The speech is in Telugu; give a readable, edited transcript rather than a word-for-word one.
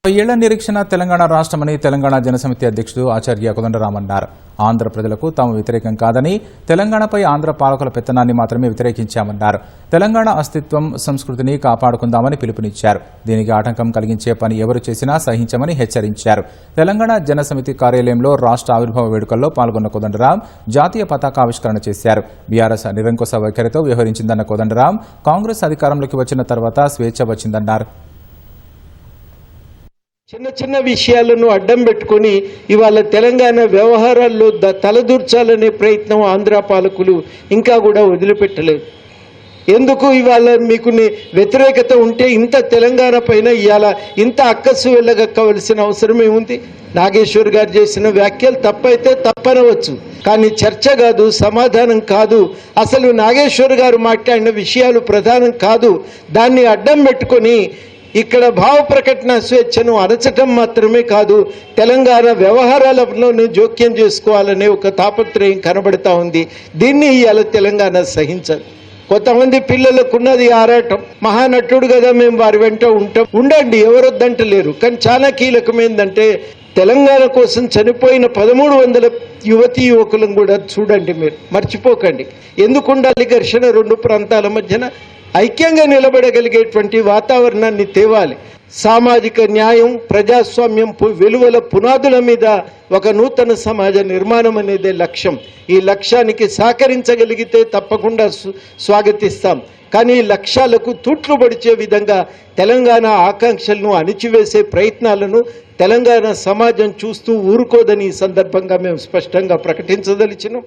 ఏళ్ల నిరీక్షణ తెలంగాణ రాష్ట్రమని తెలంగాణ జనసమితి అధ్యక్షుడు ఆచార్య కోదండరాం అన్నారు. ఆంధ్ర ప్రజలకు తాము వ్యతిరేకం కాదని, తెలంగాణపై ఆంధ్ర పాలకుల పెత్తనాన్ని మాత్రమే వ్యతిరేకించామన్నారు. తెలంగాణ అస్తిత్వం, సంస్కృతిని కాపాడుకుందామని పిలుపునిచ్చారు. దీనికి ఆటంకం కలిగించే పని ఎవరు చేసినా సహించమని హెచ్చరించారు. తెలంగాణ జనసమితి కార్యాలయంలో రాష్ట్ర ఆవిర్భావ వేడుకల్లో పాల్గొన్న కోదండరాం జాతీయ పతాకావిష్కరణ చేశారు. బీఆర్ఎస్ నిరంకుశ వైఖరితో వ్యవహరించిందన్న కోదండరాం, కాంగ్రెస్ అధికారంలోకి వచ్చిన తర్వాత స్వేచ్ఛ వచ్చిందన్నారు. చిన్న చిన్న విషయాలను అడ్డం పెట్టుకొని ఇవాళ తెలంగాణ వ్యవహారాల్లో తలదూర్చాలనే ప్రయత్నం ఆంధ్ర పాలకులు ఇంకా కూడా వదిలిపెట్టలేదు. ఎందుకు ఇవాళ మీకు వ్యతిరేకత ఉంటే ఇంత తెలంగాణ పైన ఇవాళ ఇంత అక్కసు వెళ్ళగక్కవలసిన అవసరం ఏముంది? నాగేశ్వర్ గారు చేసిన వ్యాఖ్యలు తప్పైతే తప్పనవచ్చు, కానీ చర్చ కాదు, సమాధానం కాదు. అసలు నాగేశ్వర్ గారు మాట్లాడిన విషయాలు ప్రధానం కాదు. దాన్ని అడ్డం పెట్టుకొని ఇక్కడ భావ ప్రకటన స్వేచ్ఛను అరచటం మాత్రమే కాదు, తెలంగాణ వ్యవహారాలలోనే జోక్యం చేసుకోవాలనే ఒక తాపత్రయం కనబడతా ఉంది. దీన్ని ఇవాళ తెలంగాణ సహించదు. కొంతమంది పిల్లలకున్నది ఆరాటం, మహానటుడు కదా మేము వారి వెంట ఉండండి, ఎవరొద్దంటలేరు. కానీ చాలా కీలకమైందంటే తెలంగాణ కోసం చనిపోయిన 1300 యువతీ యువకులను కూడా చూడండి, మీరు మర్చిపోకండి. ఎందుకు ఉండాలి ఘర్షణ? రెండు ప్రాంతాల మధ్యన ఐక్యంగా నిలబడగలిగేటువంటి వాతావరణాన్ని తేవాలి. సామాజిక న్యాయం, ప్రజాస్వామ్యం విలువల పునాదుల మీద ఒక నూతన సమాజ నిర్మాణం అనేదే లక్ష్యం. ఈ లక్ష్యానికి సహకరించగలిగితే తప్పకుండా స్వాగతిస్తాం. కానీ ఈ లక్ష్యాలకు తూట్లు పడిచే విధంగా తెలంగాణ ఆకాంక్షలను అణిచివేసే ప్రయత్నాలను తెలంగాణ సమాజం చూస్తూ ఊరుకోదని ఈ సందర్భంగా మేము స్పష్టంగా ప్రకటించదలిచినాం.